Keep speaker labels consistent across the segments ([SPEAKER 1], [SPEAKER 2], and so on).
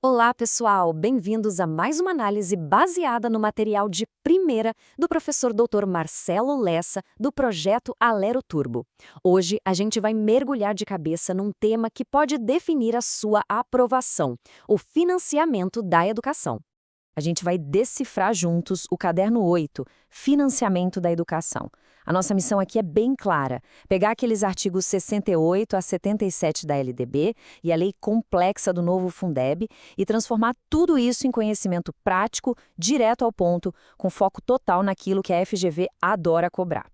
[SPEAKER 1] Olá, pessoal! Bem-vindos a mais uma análise baseada no material de primeira do professor Dr. Marcelo Lessa, do projeto Alero Turbo. Hoje, a gente vai mergulhar de cabeça num tema que pode definir a sua aprovação: o financiamento da educação. A gente vai decifrar juntos o caderno 8, Financiamento da Educação. A nossa missão aqui é bem clara: pegar aqueles artigos 68 a 77 da LDB e a lei complexa do novo Fundeb e transformar tudo isso em conhecimento prático, direto ao ponto, com foco total naquilo que a FGV adora cobrar.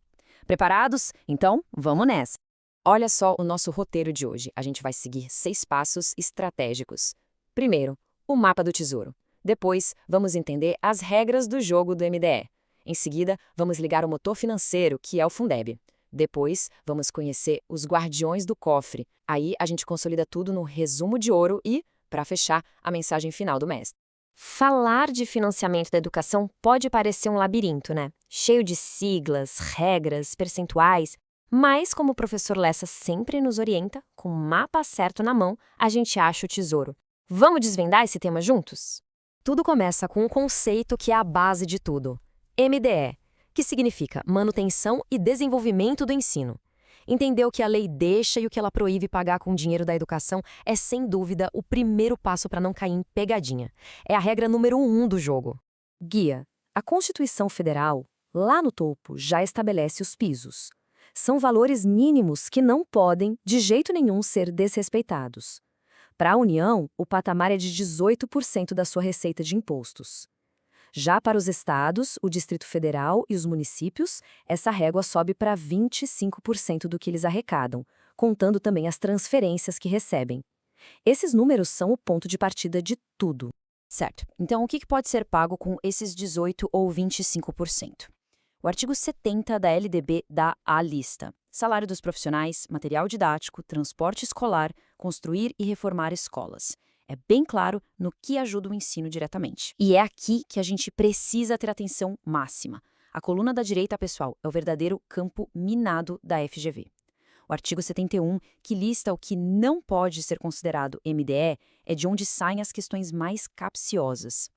[SPEAKER 1] Preparados? Então, vamos nessa! Olha só o nosso roteiro de hoje. A gente vai seguir 6 passos estratégicos. Primeiro, o mapa do tesouro. Depois, vamos entender as regras do jogo do MDE. Em seguida, vamos ligar o motor financeiro, que é o Fundeb. Depois, vamos conhecer os guardiões do cofre. Aí, a gente consolida tudo no resumo de ouro e, para fechar, a mensagem final do mestre. Falar de financiamento da educação pode parecer um labirinto, né? Cheio de siglas, regras, percentuais. Mas, como o professor Lessa sempre nos orienta, com o mapa certo na mão, a gente acha o tesouro. Vamos desvendar esse tema juntos? Tudo começa com um conceito que é a base de tudo: MDE, que significa Manutenção e Desenvolvimento do Ensino. Entender o que a lei deixa e o que ela proíbe pagar com o dinheiro da educação é, sem dúvida, o primeiro passo para não cair em pegadinha. É a regra número 1 do jogo. Guia: a Constituição Federal, lá no topo, já estabelece os pisos. São valores mínimos que não podem, de jeito nenhum, ser desrespeitados. Para a União, o patamar é de 18% da sua receita de impostos. Já para os estados, o Distrito Federal e os municípios, essa régua sobe para 25% do que eles arrecadam, contando também as transferências que recebem. Esses números são o ponto de partida de tudo. Certo. Então, o que pode ser pago com esses 18% ou 25%? O artigo 70 da LDB dá a lista: salário dos profissionais, material didático, transporte escolar, construir e reformar escolas. É bem claro no que ajuda o ensino diretamente. E é aqui que a gente precisa ter atenção máxima. A coluna da direita, pessoal, é o verdadeiro campo minado da FGV. O artigo 71, que lista o que não pode ser considerado MDE, é de onde saem as questões mais capciosas.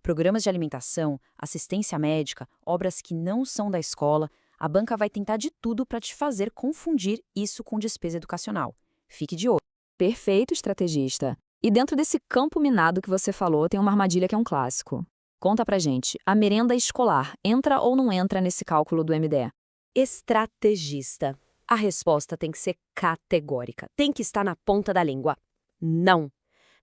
[SPEAKER 1] Programas de alimentação, assistência médica, obras que não são da escola, a banca vai tentar de tudo para te fazer confundir isso com despesa educacional. Fique de olho. Perfeito, estrategista. E dentro desse campo minado que você falou, tem uma armadilha que é um clássico. Conta pra gente, a merenda escolar entra ou não entra nesse cálculo do MDE? Estrategista. A resposta tem que ser categórica. Tem que estar na ponta da língua. Não.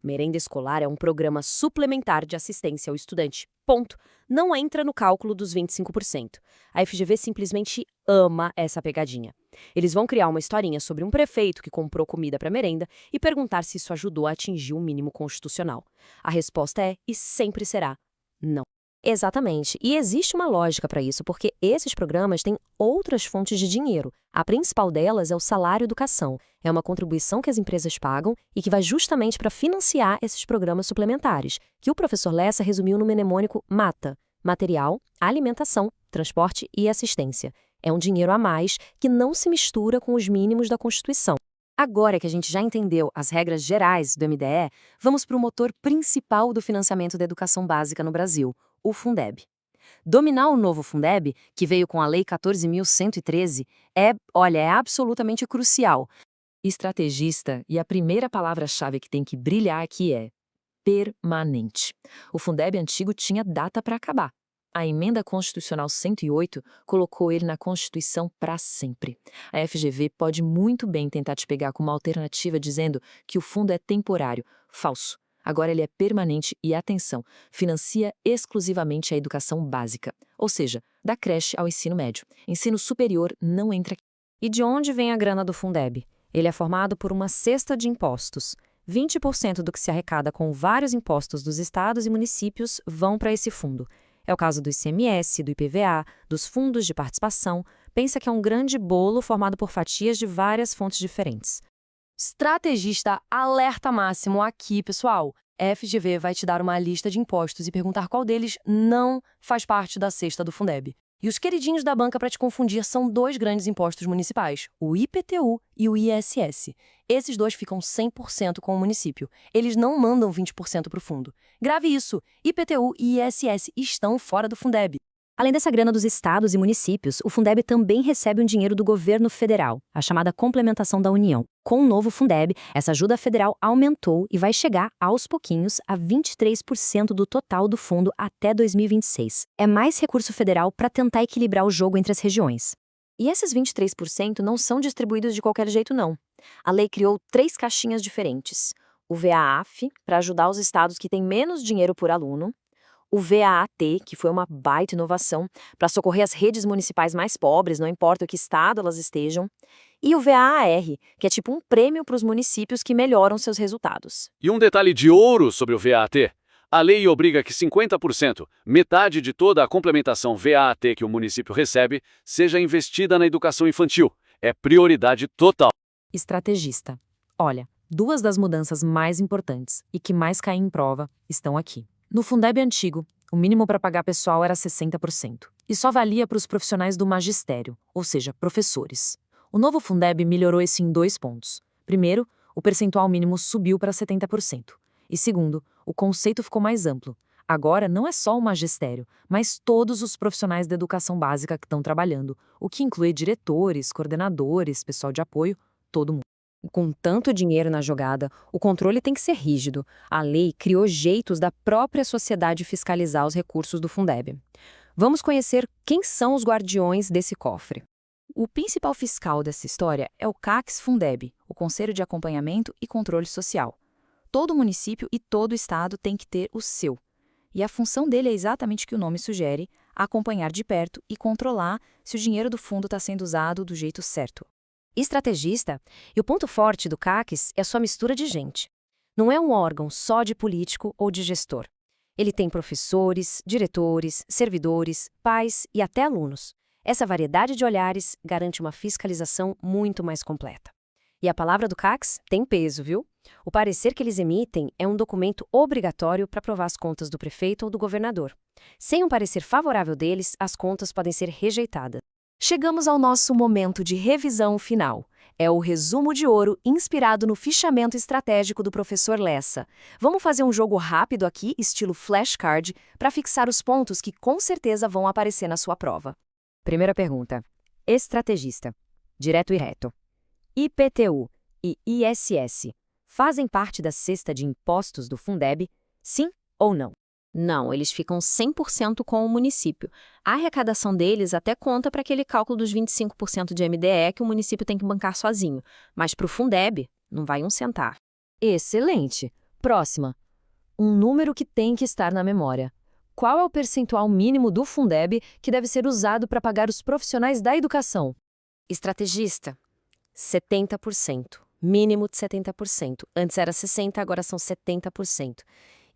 [SPEAKER 1] Merenda escolar é um programa suplementar de assistência ao estudante. Ponto. Não entra no cálculo dos 25%. A FGV simplesmente ama essa pegadinha. Eles vão criar uma historinha sobre um prefeito que comprou comida para merenda e perguntar se isso ajudou a atingir o mínimo constitucional. A resposta é, e sempre será, não. Exatamente. E existe uma lógica para isso, porque esses programas têm outras fontes de dinheiro. A principal delas é o salário educação. É uma contribuição que as empresas pagam e que vai justamente para financiar esses programas suplementares, que o professor Lessa resumiu no mnemônico MATA: material, alimentação, transporte e assistência. É um dinheiro a mais que não se mistura com os mínimos da Constituição. Agora que a gente já entendeu as regras gerais do MDE, vamos para o motor principal do financiamento da educação básica no Brasil: o Fundeb. Dominar o novo Fundeb, que veio com a Lei 14.113, é absolutamente crucial. Estrategista, e a primeira palavra-chave que tem que brilhar aqui é permanente. O Fundeb antigo tinha data para acabar. A Emenda Constitucional 108 colocou ele na Constituição para sempre. A FGV pode muito bem tentar te pegar com uma alternativa dizendo que o fundo é temporário. Falso. Agora ele é permanente e, atenção, financia exclusivamente a educação básica, ou seja, da creche ao ensino médio. Ensino superior não entra aqui. E de onde vem a grana do Fundeb? Ele é formado por uma cesta de impostos. 20% do que se arrecada com vários impostos dos estados e municípios vão para esse fundo. É o caso do ICMS, do IPVA, dos fundos de participação. Pensa que é um grande bolo formado por fatias de várias fontes diferentes. Estrategista, alerta máximo aqui, pessoal. FGV vai te dar uma lista de impostos e perguntar qual deles não faz parte da cesta do Fundeb.
[SPEAKER 2] E os queridinhos da banca para te confundir são dois grandes impostos municipais, o IPTU e o ISS. Esses dois ficam 100% com o município. Eles não mandam 20% para o fundo. Grave isso, IPTU e ISS estão fora do Fundeb.
[SPEAKER 1] Além dessa grana dos estados e municípios, o Fundeb também recebe um dinheiro do governo federal, a chamada complementação da União. Com o novo Fundeb, essa ajuda federal aumentou e vai chegar, aos pouquinhos, a 23% do total do fundo até 2026. É mais recurso federal para tentar equilibrar o jogo entre as regiões. E esses 23% não são distribuídos de qualquer jeito, não. A lei criou 3 caixinhas diferentes. O VAAF, para ajudar os estados que têm menos dinheiro por aluno. O VAAT, que foi uma baita inovação, para socorrer as redes municipais mais pobres, não importa o que estado elas estejam. E o VAAR, que é tipo um prêmio para os municípios que melhoram seus resultados.
[SPEAKER 3] E um detalhe de ouro sobre o VAAT. A lei obriga que 50%, metade de toda a complementação VAAT que o município recebe, seja investida na educação infantil. É prioridade total.
[SPEAKER 1] Estrategista. Olha, 2 das mudanças mais importantes e que mais caem em prova estão aqui. No Fundeb antigo, o mínimo para pagar pessoal era 60%, e só valia para os profissionais do magistério, ou seja, professores. O novo Fundeb melhorou isso em 2 pontos. Primeiro, o percentual mínimo subiu para 70%. E segundo, o conceito ficou mais amplo. Agora não é só o magistério, mas todos os profissionais da educação básica que estão trabalhando, o que inclui diretores, coordenadores, pessoal de apoio, todo mundo. Com tanto dinheiro na jogada, o controle tem que ser rígido. A lei criou jeitos da própria sociedade fiscalizar os recursos do Fundeb. Vamos conhecer quem são os guardiões desse cofre.
[SPEAKER 2] O principal fiscal dessa história é o CACS-Fundeb, o Conselho de Acompanhamento e Controle Social. Todo município e todo estado tem que ter o seu. E a função dele é exatamente o que o nome sugere, acompanhar de perto e controlar se o dinheiro do fundo está sendo usado do jeito certo.
[SPEAKER 1] Estrategista, e o ponto forte do CACS é a sua mistura de gente. Não é um órgão só de político ou de gestor. Ele tem professores, diretores, servidores, pais e até alunos. Essa variedade de olhares garante uma fiscalização muito mais completa. E a palavra do CACS tem peso, viu? O parecer que eles emitem é um documento obrigatório para aprovar as contas do prefeito ou do governador. Sem um parecer favorável deles, as contas podem ser rejeitadas. Chegamos ao nosso momento de revisão final. É o resumo de ouro inspirado no fichamento estratégico do professor Lessa. Vamos fazer um jogo rápido aqui, estilo flashcard, para fixar os pontos que com certeza vão aparecer na sua prova. Primeira pergunta. Estrategista. Direto e reto. IPTU e ISS fazem parte da cesta de impostos do Fundeb, sim ou não? Não, eles ficam 100% com o município. A arrecadação deles até conta para aquele cálculo dos 25% de MDE que o município tem que bancar sozinho. Mas para o Fundeb, não vai um centavo. Excelente! Próxima. Um número que tem que estar na memória. Qual é o percentual mínimo do Fundeb que deve ser usado para pagar os profissionais da educação? Estrategista. 70%. Mínimo de 70%. Antes era 60%, agora são 70%.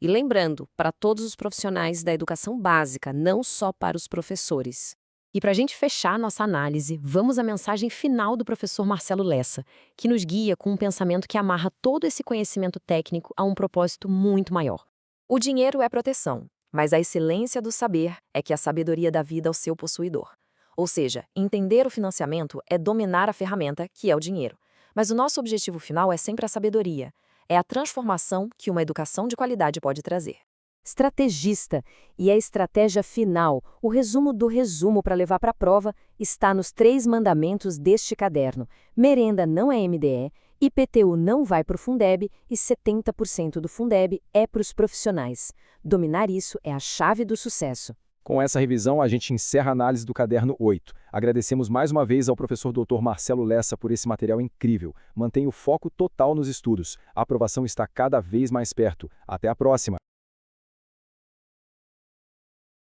[SPEAKER 1] E lembrando, para todos os profissionais da educação básica, não só para os professores. E para a gente fechar nossa análise, vamos à mensagem final do professor Marcelo Lessa, que nos guia com um pensamento que amarra todo esse conhecimento técnico a um propósito muito maior. O dinheiro é proteção, mas a excelência do saber é que a sabedoria dá vida ao seu possuidor. Ou seja, entender o financiamento é dominar a ferramenta, que é o dinheiro. Mas o nosso objetivo final é sempre a sabedoria. É a transformação que uma educação de qualidade pode trazer. Estrategista. E a estratégia final, o resumo do resumo para levar para a prova, está nos 3 mandamentos deste caderno. Merenda não é MDE, IPTU não vai para o Fundeb e 70% do Fundeb é para os profissionais. Dominar isso é a chave do sucesso.
[SPEAKER 4] Com essa revisão, a gente encerra a análise do caderno 8. Agradecemos mais uma vez ao professor Dr. Marcelo Lessa por esse material incrível. Mantenha o foco total nos estudos. A aprovação está cada vez mais perto. Até a próxima!